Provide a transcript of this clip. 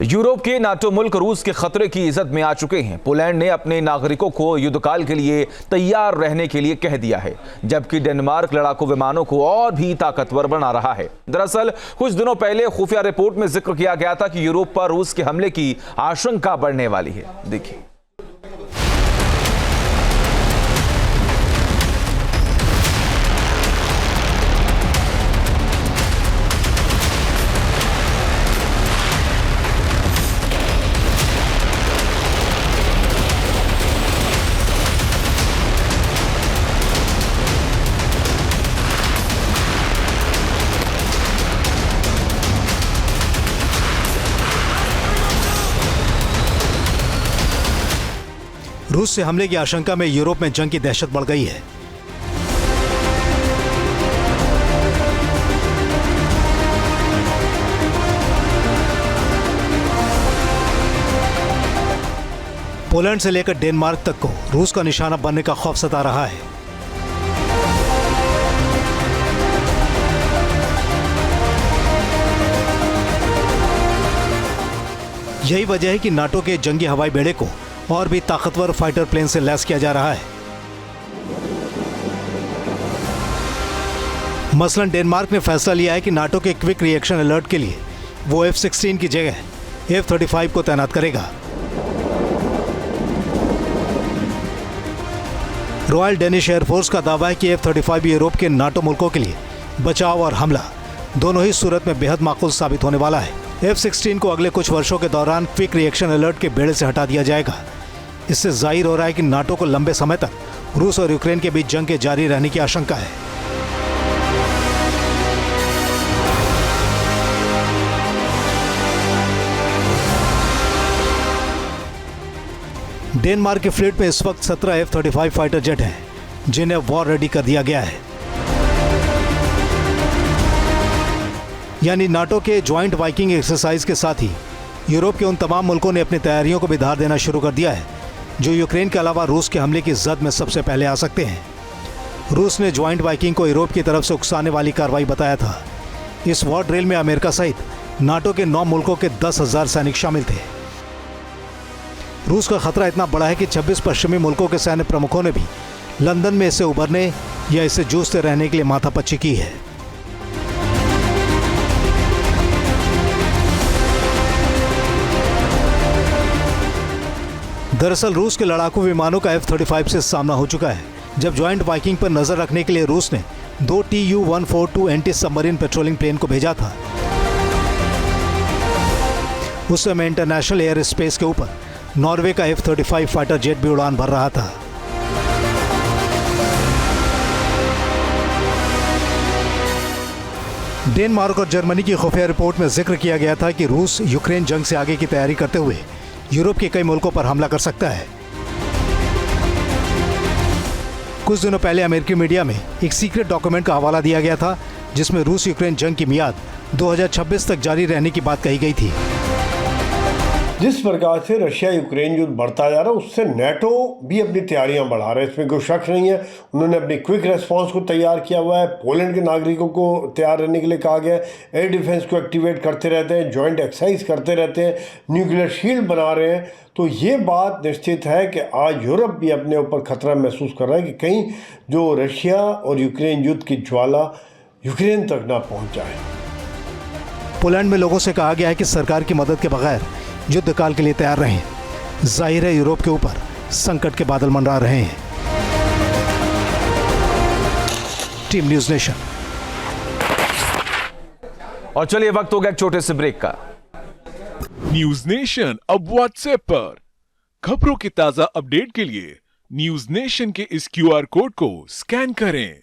Europe के NATO मुल्क रूस के खतरे की इज्जत में आ चुके हैं। पोलैंड ने अपने नागरिकों को युद्धकाल के लिए तैयार रहने के लिए कह दिया है, जबकि डेनमार्क लड़ाकू विमानों को और भी ताकतवर बना रहा है। दरअसल कुछ दिनों पहले खुफिया रिपोर्ट में जिक्र किया गया था कि यूरोप पर रूस के हमले की आशंका बढ़ने वाली है। देखिए, रूस से हमले की आशंका में यूरोप में जंग की दहशत बढ़ गई है। पोलैंड से लेकर डेनमार्क तक को रूस का निशाना बनने का खौफ सता रहा है। यही वजह है कि नाटो के जंगी हवाई बेड़े को और भी ताकतवर फाइटर प्लेन से लैस किया जा रहा है। मसलन डेनमार्क ने फैसला लिया है कि नाटो के क्विक रिएक्शन अलर्ट के लिए वो F-16 की जगह F-35 को तैनात करेगा। रॉयल डेनिश एयरफोर्स का दावा है कि F-35 यूरोप के नाटो मुल्कों के लिए बचाव और हमला दोनों ही सूरत में बेहद माकूल साबित होने वाला है। F-16 को अगले कुछ वर्षों के दौरान क्विक रिएक्शन अलर्ट के बेड़े से हटा दिया जाएगा। इससे जाहिर हो रहा है कि नाटो को लंबे समय तक रूस और यूक्रेन के बीच जंग के जारी रहने की आशंका है। डेनमार्क के फ्लीट में इस वक्त 17 F-35 फाइटर जेट हैं, जिन्हें वॉर रेडी कर दिया गया है। यानी नाटो के ज्वाइंट वाइकिंग एक्सरसाइज के साथ ही यूरोप के उन तमाम मुल्कों ने अपनी तैयारियों को भी धार देना शुरू कर दिया है, जो यूक्रेन के अलावा रूस के हमले की जद में सबसे पहले आ सकते हैं। रूस ने ज्वाइंट वाइकिंग को यूरोप की तरफ से उकसाने वाली कार्रवाई बताया था। इस वॉर ड्रिल में अमेरिका सहित नाटो के 9 मुल्कों के 10,000 सैनिक शामिल थे। रूस का खतरा इतना बड़ा है कि 26 पश्चिमी मुल्कों के सैन्य प्रमुखों ने भी लंदन में इससे उबरने या इससे जूझते रहने के लिए माथापच्ची की है। दरअसल रूस के लड़ाकू विमानों का F-35 से सामना हो चुका है, जब ज्वाइंट वाइकिंग पर नजर रखने के लिए रूस ने 2 Tu-142 anti submarine patrolling plane को भेजा था। उस समय इंटरनेशनल एयर स्पेस के ऊपर नॉर्वे का F-35 फाइटर जेट भी उड़ान भर रहा था। डेनमार्क और जर्मनी की खुफिया रिपोर्ट में जिक्र किया गया था कि रूस यूक्रेन जंग से आगे की तैयारी करते हुए यूरोप के कई मुल्कों पर हमला कर सकता है। कुछ दिनों पहले अमेरिकी मीडिया में एक सीक्रेट डॉक्यूमेंट का हवाला दिया गया था, जिसमें रूस यूक्रेन जंग की मियाद 2026 तक जारी रहने की बात कही गई थी। जिस प्रकार से रशिया यूक्रेन युद्ध बढ़ता जा रहा है, उससे नेटो भी अपनी तैयारियां बढ़ा रहे हैं, इसमें कोई शक नहीं है। उन्होंने अपनी क्विक रेस्पॉन्स को तैयार किया हुआ है। पोलैंड के नागरिकों को तैयार रहने के लिए कहा गया है। एयर डिफेंस को एक्टिवेट करते रहते हैं, जॉइंट एक्सरसाइज करते रहते हैं, न्यूक्लियर शील्ड बना रहे हैं। तो ये बात निश्चित है कि आज यूरोप भी अपने ऊपर खतरा महसूस कर रहा है कि कहीं जो रशिया और यूक्रेन युद्ध की ज्वाला यूक्रेन तक ना पहुँच जाए। पोलैंड में लोगों से कहा गया है कि सरकार की मदद के बगैर युद्ध काल के लिए तैयार रहें। जाहिर है यूरोप के ऊपर संकट के बादल मंडरा रहे हैं। Team news nation. और चलिए, वक्त हो गया एक छोटे से ब्रेक का। न्यूज नेशन अब व्हाट्सएप पर खबरों के ताजा अपडेट के लिए न्यूज नेशन के इस QR कोड को स्कैन करें।